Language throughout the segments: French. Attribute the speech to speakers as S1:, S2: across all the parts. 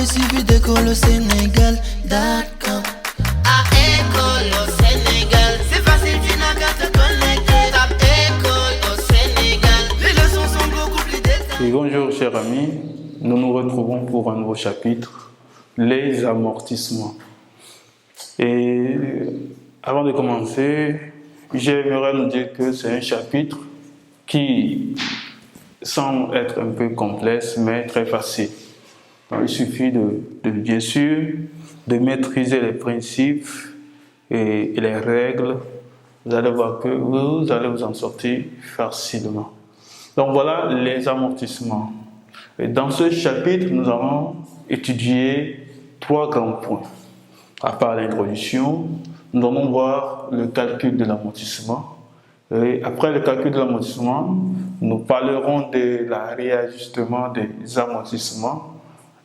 S1: suivi d'école au Sénégal, d'accord. À école au Sénégal, c'est facile, tu n'as qu'à te connecter. Tape école au Sénégal, les leçons sont beaucoup plus détaillées.
S2: Et bonjour chers amis, nous nous retrouvons pour un nouveau chapitre, les amortissements. Et avant de commencer, j'aimerais nous dire que c'est un chapitre qui semble être un peu complexe, mais très facile. Donc, il suffit bien sûr de maîtriser les principes et les règles. Vous allez voir que vous allez vous en sortir facilement. Donc voilà les amortissements. Et dans ce chapitre, nous allons étudier 3 grands points. À part l'introduction, nous allons voir le calcul de l'amortissement. Et après le calcul de l'amortissement, nous parlerons de la réajustement des amortissements.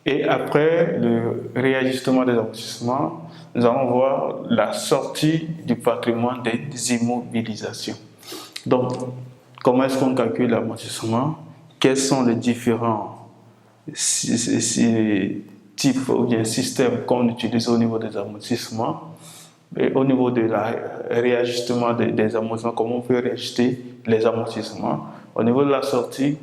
S2: Et après le réajustement des amortissements, nous allons voir la sortie du patrimoine des immobilisations. Donc, comment est-ce qu'on calcule l'amortissement? Quels sont les différents types ou bien systèmes qu'on utilise au niveau des amortissements? Et au niveau de la réajustement des amortissements, comment on peut réajuster les amortissements? Au niveau de la sortie,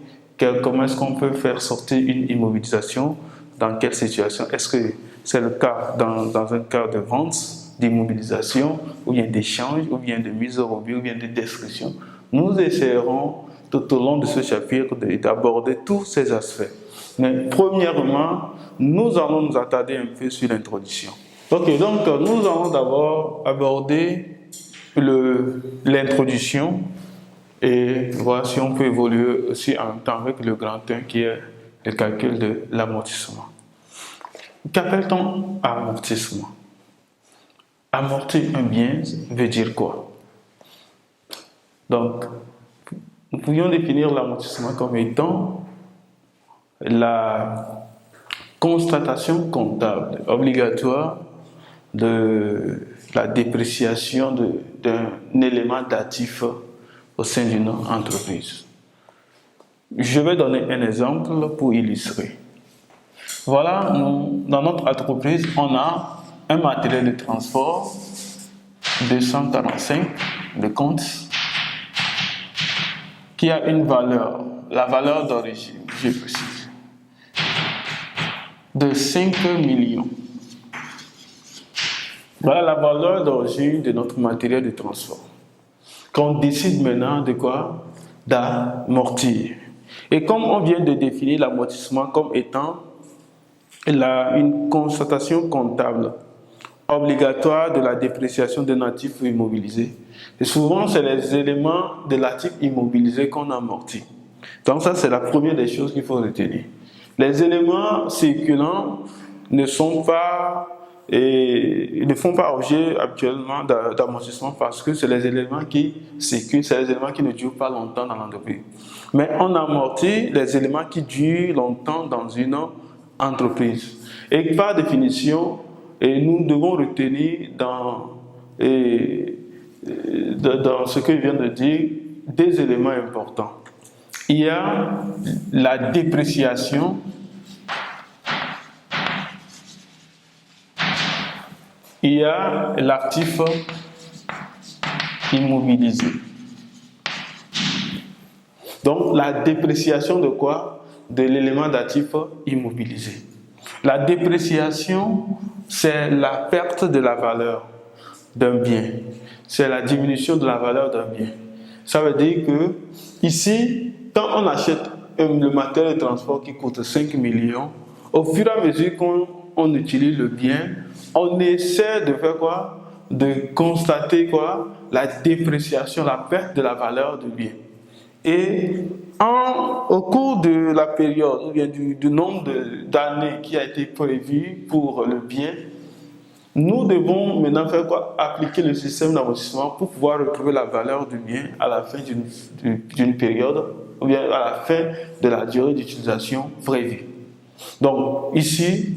S2: comment est-ce qu'on peut faire sortir une immobilisation? Dans quelle situation? Est-ce que c'est le cas dans un cas de vente, d'immobilisation, ou bien d'échange, ou bien de mise au rebut, ou bien de destruction? Nous essaierons tout au long de ce chapitre d'aborder tous ces aspects. Mais premièrement, nous allons nous attarder un peu sur l'introduction. Ok, donc nous allons d'abord aborder l'introduction et voir si on peut évoluer aussi en même temps avec le grand 1 qui est le calcul de l'amortissement. Qu'appelle-t-on amortissement? Amortir un bien veut dire quoi? Donc, nous pourrions définir l'amortissement comme étant la constatation comptable obligatoire de la dépréciation d'un élément d'actif au sein d'une entreprise. Je vais donner un exemple pour illustrer. Voilà, dans notre entreprise, on a un matériel de transport 245 de compte qui a une valeur, la valeur d'origine, je précise, de 5 millions. Voilà la valeur d'origine de notre matériel de transport. Qu'on décide maintenant de quoi? D'amortir. Et comme on vient de définir l'amortissement comme étant une constatation comptable obligatoire de la dépréciation d'un actif immobilisé, et souvent c'est les éléments de l'actif immobilisé qu'on amortit. Donc ça, c'est la première des choses qu'il faut retenir. Les éléments circulants ne font pas objet habituellement d'amortissement parce que c'est les éléments qui circulent, c'est les éléments qui ne durent pas longtemps dans l'entreprise. Mais on amortit les éléments qui durent longtemps dans une entreprise. Et par définition, nous devons retenir dans ce que je viens de dire des éléments importants. Il y a la dépréciation, il y a l'actif immobilisé. Donc, la dépréciation de quoi? De l'élément d'actif immobilisé. La dépréciation, c'est la perte de la valeur d'un bien. C'est la diminution de la valeur d'un bien. Ça veut dire que, ici, quand on achète le matériel de transport qui coûte 5 millions, au fur et à mesure qu'on utilise le bien, on essaie de faire quoi? De constater quoi? La dépréciation, la perte de la valeur du bien. Et au cours de la période, ou bien du nombre d'années qui a été prévu pour le bien, nous devons maintenant faire quoi? Appliquer le système d'amortissement pour pouvoir retrouver la valeur du bien à la fin d'une période, ou bien à la fin de la durée d'utilisation prévue. Donc ici,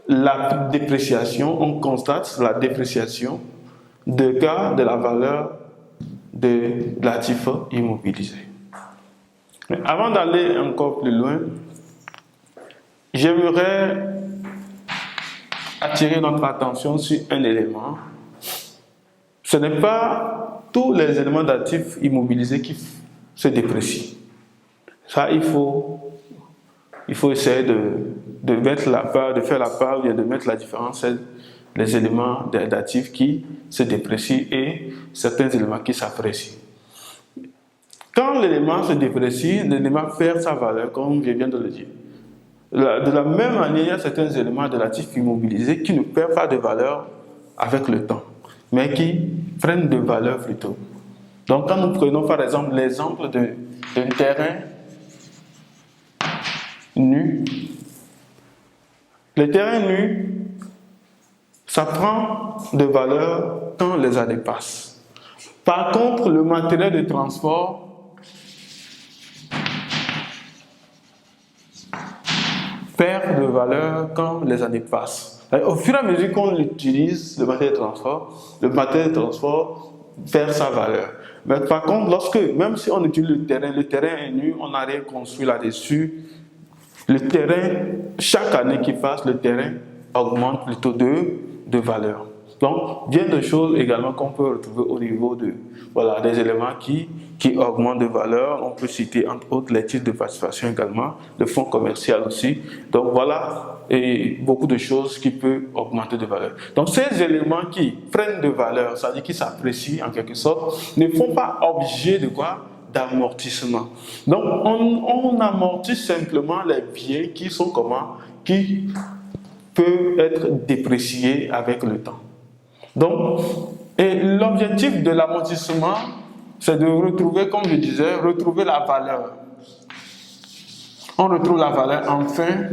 S2: la dépréciation, on constate la dépréciation de la valeur de l'actif immobilisé. Mais avant d'aller encore plus loin, j'aimerais attirer notre attention sur un élément. Ce n'est pas tous les éléments d'actifs immobilisés qui se déprécient. Ça, il faut essayer de mettre la part, de faire la part, ou de mettre la différence entre les éléments d'actifs qui se déprécient et certains éléments qui s'apprécient. Quand l'élément se déprécie, l'élément perd sa valeur, comme je viens de le dire. De la même manière, il y a certains éléments de l'actif immobilisé qui ne perdent pas de valeur avec le temps, mais qui prennent de valeur plutôt. Donc, quand nous prenons par exemple l'exemple d'un terrain nu, le terrain nu, ça prend de valeur quand les années passent. Par contre, le matériel de transport perd de valeur quand les années passent. Au fur et à mesure qu'on utilise le matériel de transport perd sa valeur. Mais par contre, même si on utilise le terrain est nu, on n'a rien construit là-dessus, le terrain, chaque année qui passe, le terrain augmente plutôt de valeur. Donc, bien de choses également qu'on peut retrouver au niveau des éléments qui augmentent de valeur. On peut citer entre autres les titres de participation également, le fonds commercial aussi. Donc voilà, et beaucoup de choses qui peuvent augmenter de valeur. Donc ces éléments qui prennent de valeur, c'est-à-dire qui s'apprécient en quelque sorte, ne font pas objet de quoi? D'amortissement. Donc on amortit simplement les biens qui sont comment? Qui peuvent être dépréciés avec le temps. Donc, et l'objectif de l'amortissement, c'est de retrouver, comme je disais, retrouver la valeur. On retrouve la valeur en fin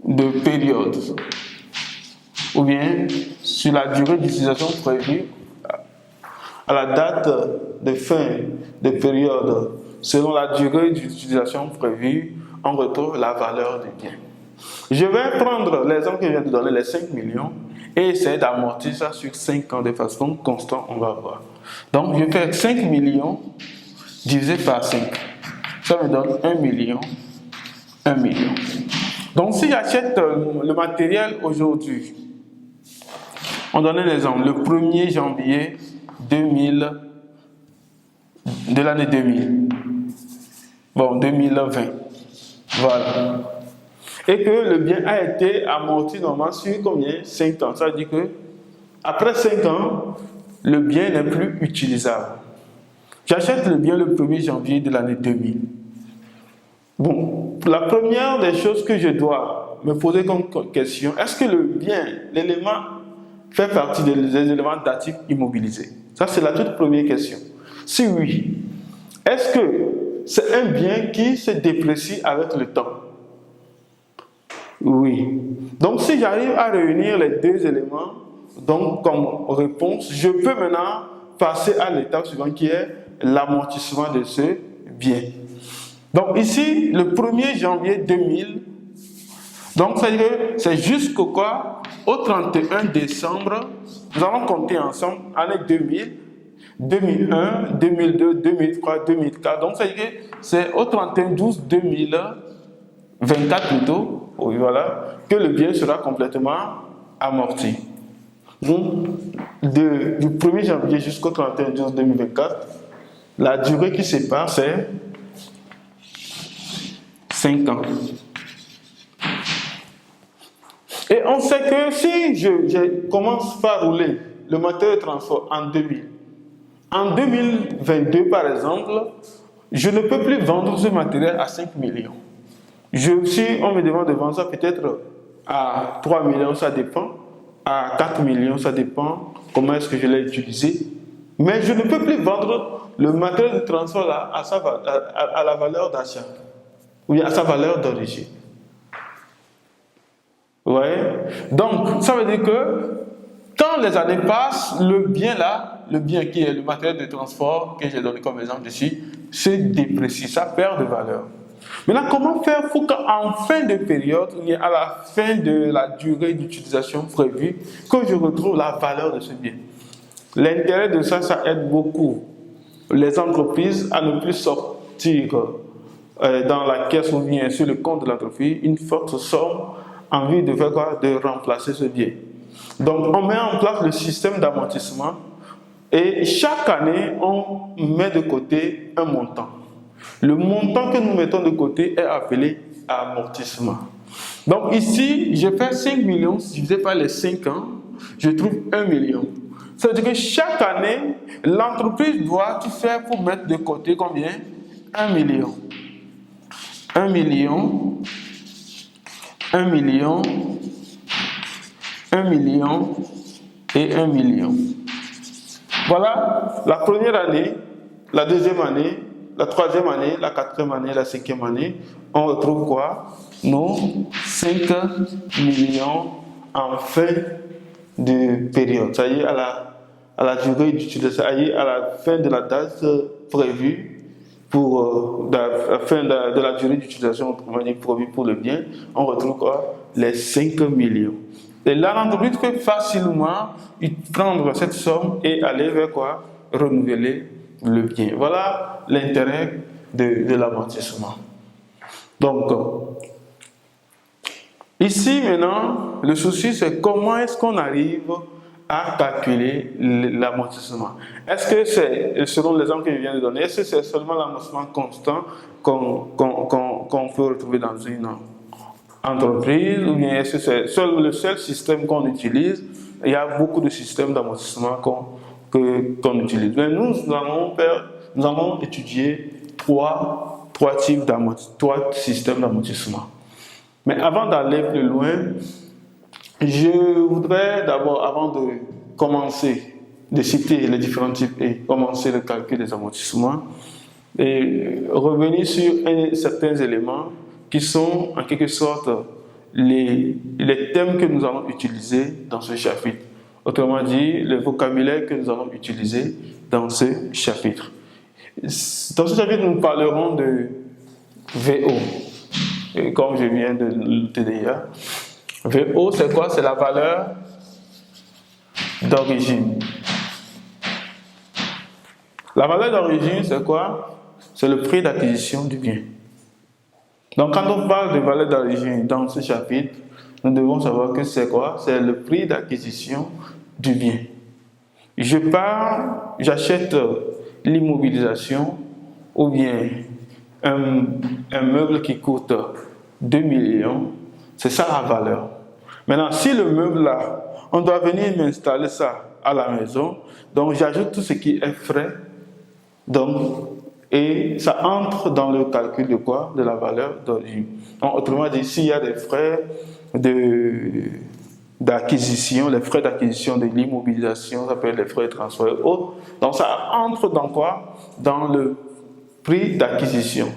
S2: de période, ou bien sur la durée d'utilisation prévue à la date de fin de période. Selon la durée d'utilisation prévue, on retrouve la valeur du bien. Je vais prendre l'exemple que je viens de donner, les 5 millions, et essayer d'amortir ça sur 5 ans de façon constante, on va voir. Donc, je fais 5 millions divisé par 5. Ça me donne 1 million, 1 million. Donc, si j'achète le matériel aujourd'hui, on donne un exemple, le 1er janvier 2000, de l'année 2000. Bon, 2020. Voilà. Et que le bien a été amorti normalement sur combien? 5 ans. Ça veut dire que après 5 ans, le bien n'est plus utilisable. J'achète le bien le 1er janvier de l'année 2000. Bon, la première des choses que je dois me poser comme question, est-ce que le bien, l'élément, fait partie des éléments d'actifs immobilisés? Ça, c'est la toute première question. Si oui, est-ce que c'est un bien qui se déprécie avec le temps? Oui. Donc, si j'arrive à réunir les deux éléments, donc comme réponse, je peux maintenant passer à l'étape suivante qui est l'amortissement de ce bien. Donc, ici, le 1er janvier 2000, donc c'est jusqu'au quoi? Au 31 décembre, nous allons compter ensemble, année 2000, 2001, 2002, 2003, 2004. Donc, c'est au 31/12/2024 plutôt. Oui, voilà, que le bien sera complètement amorti. Donc, du 1er janvier jusqu'au 31/12/2024, la durée qui sépare, c'est 5 ans. Et on sait que si je commence par rouler le matériel de transport en 2000, en 2022 par exemple, je ne peux plus vendre ce matériel à 5 millions. Si on me demande de vendre ça peut-être à 3 millions, ça dépend, à 4 millions, ça dépend comment est-ce que je l'ai utilisé. Mais je ne peux plus vendre le matériel de transport là à la valeur d'achat, ou bien à sa valeur d'origine. Vous voyez? Donc, ça veut dire que quand les années passent, le bien qui est le matériel de transport que j'ai donné comme exemple ici, se déprécie, ça perd de valeur. Maintenant, comment faire pour qu'en fin de période, à la fin de la durée d'utilisation prévue, que je retrouve la valeur de ce bien? L'intérêt de ça, ça aide beaucoup les entreprises à ne plus sortir dans la caisse ou bien sur le compte de l'entreprise une forte somme en vue de faire quoi? De remplacer ce bien. Donc, on met en place le système d'amortissement et chaque année, on met de côté un montant. Le montant que nous mettons de côté est appelé amortissement. Donc ici, je fais 5 millions, divisé par les 5 ans, je trouve 1 million. Ça veut dire que chaque année, l'entreprise doit tout faire pour mettre de côté combien? 1 million. 1 million, 1 million, 1 million et 1 million. Voilà la première année, la deuxième année, la troisième année, la quatrième année, la cinquième année. On retrouve quoi? Nos 5 millions en fin de période. Ça y est, à la durée d'utilisation, ça y est, à la fin de la date prévue pour la fin de la durée d'utilisation, autrement dit prévue pour le bien, on retrouve quoi? Les 5 millions. Et là, l'entreprise peut facilement prendre cette somme et aller vers quoi? Renouveler le bien. Voilà l'intérêt de l'amortissement. Donc, ici maintenant, le souci c'est comment est-ce qu'on arrive à calculer l'amortissement. Est-ce que c'est, selon l'exemple que je viens de donner, est-ce que c'est seulement l'amortissement constant qu'on peut retrouver dans une entreprise, ou bien est-ce que c'est le seul système qu'on utilise? Il y a beaucoup de systèmes d'amortissement qu'on utilise. Mais nous allons étudier trois systèmes d'amortissement. Mais avant d'aller plus loin, je voudrais d'abord, avant de commencer, de citer les différents types et commencer le calcul des amortissements, et revenir sur certains éléments qui sont en quelque sorte les thèmes que nous allons utiliser dans ce chapitre. Autrement dit, le vocabulaire que nous allons utiliser dans ce chapitre. Dans ce chapitre, nous parlerons de VO. Et comme je viens de le dire, VO, c'est quoi? C'est la valeur d'origine. La valeur d'origine, c'est quoi? C'est le prix d'acquisition du bien. Donc, quand on parle de valeur d'origine dans ce chapitre, nous devons savoir que c'est quoi? C'est le prix d'acquisition du bien. J'achète l'immobilisation ou bien un meuble qui coûte 2 millions, c'est ça la valeur. Maintenant, si le meuble là, on doit venir m'installer ça à la maison, donc j'ajoute tout ce qui est frais, donc, et ça entre dans le calcul de quoi? De la valeur d'origine. Donc, autrement dit, s'il y a des frais d'acquisition, les frais d'acquisition de l'immobilisation, ça peut être les frais de transport et autres, donc ça entre dans quoi? Dans le prix d'acquisition.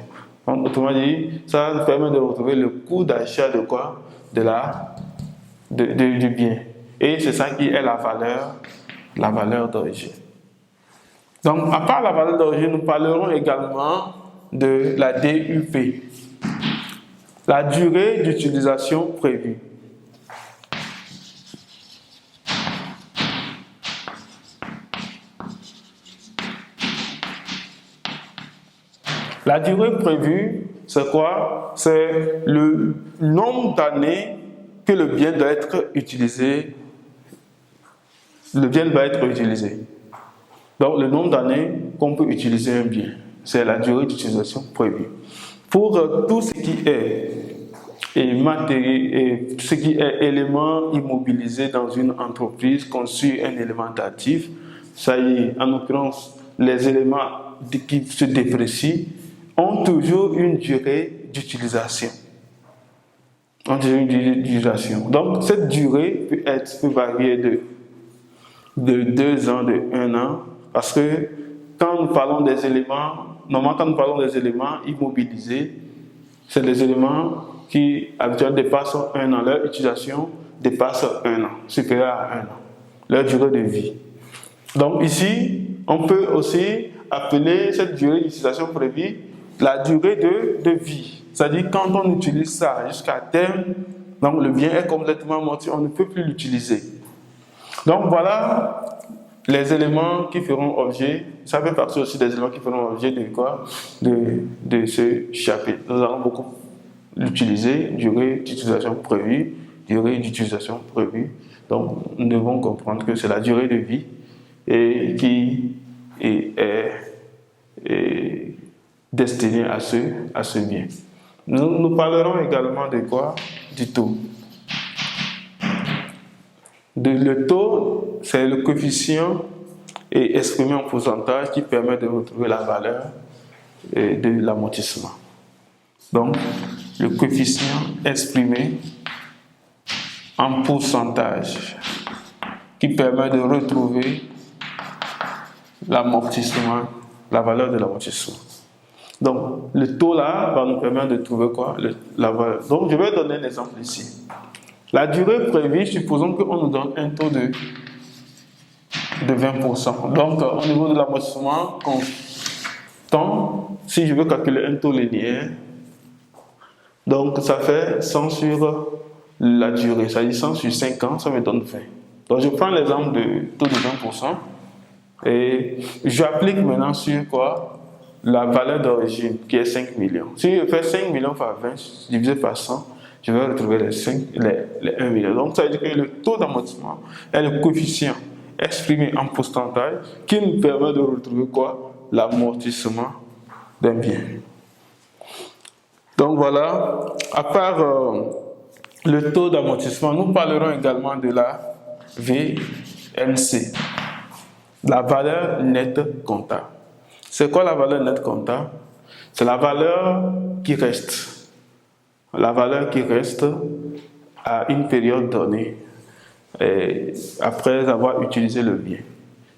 S2: Donc, autrement dit, ça nous permet de retrouver le coût d'achat de quoi? Du bien. Et c'est ça qui est la valeur d'origine. Donc, à part la valeur d'origine, nous parlerons également de la DUP, la durée d'utilisation prévue. La durée prévue, c'est quoi? C'est le nombre d'années que le bien doit être utilisé. Le bien doit être utilisé. Donc, le nombre d'années qu'on peut utiliser un bien, c'est la durée d'utilisation prévue. Pour tout ce qui est matériel et tout ce qui est élément immobilisé dans une entreprise, conçu un élément d'actif, ça y est, en l'occurrence, les éléments qui se déprécient ont toujours une durée d'utilisation. Donc, cette durée peut varier de 2 ans, de 1 an, parce que quand nous parlons des éléments, normalement quand nous parlons des éléments immobilisés, c'est des éléments qui habituellement dépassent 1 an. Leur utilisation dépasse 1 an, supérieure à 1 an, leur durée de vie. Donc ici, on peut aussi appeler cette durée d'utilisation prévue la durée de vie. C'est-à-dire quand on utilise ça jusqu'à terme, donc le bien est complètement amorti, on ne peut plus l'utiliser. Donc voilà les éléments qui feront objet, ça fait partie aussi des éléments qui feront objet de quoi? De ce chapitre. Nous allons beaucoup l'utiliser, durée d'utilisation prévue, durée d'utilisation prévue. Donc, nous devons comprendre que c'est la durée de vie et qui est destinée à ce bien. Nous parlerons également de quoi? Du taux. Le taux, c'est le coefficient exprimé en pourcentage qui permet de retrouver la valeur de l'amortissement. Donc, le coefficient exprimé en pourcentage qui permet de retrouver l'amortissement, la valeur de l'amortissement. Donc, le taux là va nous permettre de trouver quoi? La valeur. Donc, je vais donner un exemple ici. La durée prévue, supposons qu'on nous donne un taux de 20%. Donc, au niveau de l'amortissement constant, si je veux calculer un taux linéaire, donc ça fait 100 sur la durée, c'est-à-dire 100 sur 5 ans, ça me donne 20. Donc, je prends l'exemple de taux de 20% et j'applique maintenant sur quoi? La valeur d'origine qui est 5 millions. Si je fais 5 millions par 20 divisé par 100, je vais retrouver les 1 million. Donc, ça veut dire que le taux d'amortissement est le coefficient exprimé en pourcentage qui nous permet de retrouver quoi? L'amortissement d'un bien. Donc, voilà. À part le taux d'amortissement, nous parlerons également de la VNC, la valeur nette comptable. C'est quoi la valeur nette comptable? C'est la valeur qui reste. La valeur qui reste à une période donnée après avoir utilisé le bien.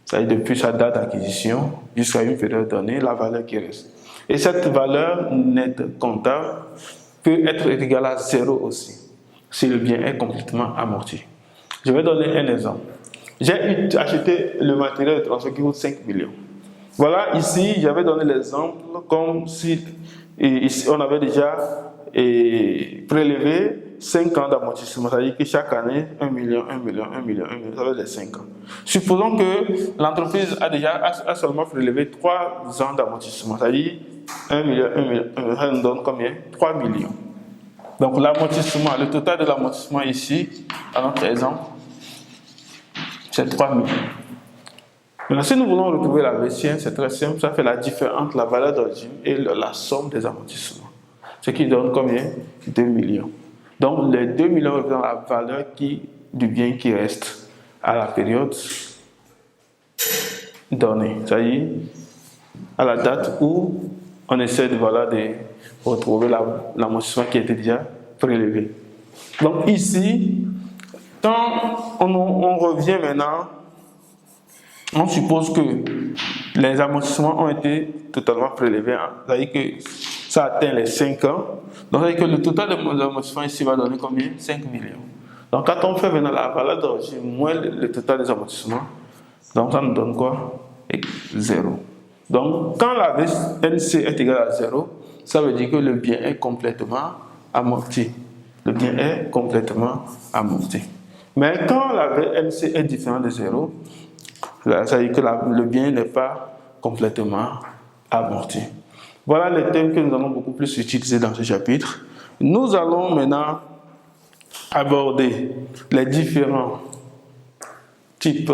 S2: C'est-à-dire depuis sa date d'acquisition jusqu'à une période donnée, la valeur qui reste. Et cette valeur nette comptable peut être égale à 0 aussi, si le bien est complètement amorti. Je vais donner un exemple. J'ai acheté le matériel de transfert qui coûte 5 millions. Voilà, ici, j'avais donné l'exemple comme si ici, on avait déjà prélevé 5 ans d'amortissement, c'est-à-dire que chaque année, 1 million, 1 million, 1 million, 1 million, ça veut dire 5 ans. Supposons que l'entreprise a seulement prélevé 3 ans d'amortissement, c'est-à-dire 1 million, 1 million, ça nous donne combien? 3 millions. Donc l'amortissement, le total de l'amortissement ici, à notre exemple, c'est 3 millions. Maintenant, si nous voulons retrouver la VCN, c'est très simple, ça fait la différence entre la valeur d'origine et la somme des amortissements. Ce qui donne combien? 2 millions. Donc, les 2 millions représentent la valeur du bien qui reste à la période donnée. C'est-à-dire, à la date où on essaie de retrouver l'amortissement qui était déjà prélevé. Donc, ici, quand on revient maintenant, on suppose que les amortissements ont été totalement prélevés. C'est-à-dire que ça atteint les 5 ans. Donc, ça veut dire que le total de l'amortissement ici va donner combien? 5 millions. Donc, quand on fait maintenant la valeur d'origine moins le total des amortissements, donc ça nous donne quoi? 0. Donc, quand la VNC est égale à 0, ça veut dire que le bien est complètement amorti. Le bien est complètement amorti. Mais quand la VNC est différente de 0, ça veut dire que le bien n'est pas complètement amorti. Voilà les thèmes que nous allons beaucoup plus utiliser dans ce chapitre. Nous allons maintenant aborder les différents types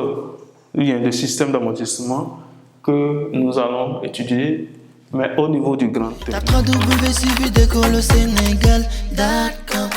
S2: de systèmes d'amortissement que nous allons étudier, mais au niveau du grand thème.
S1: Tape www.suividecolosénégal.com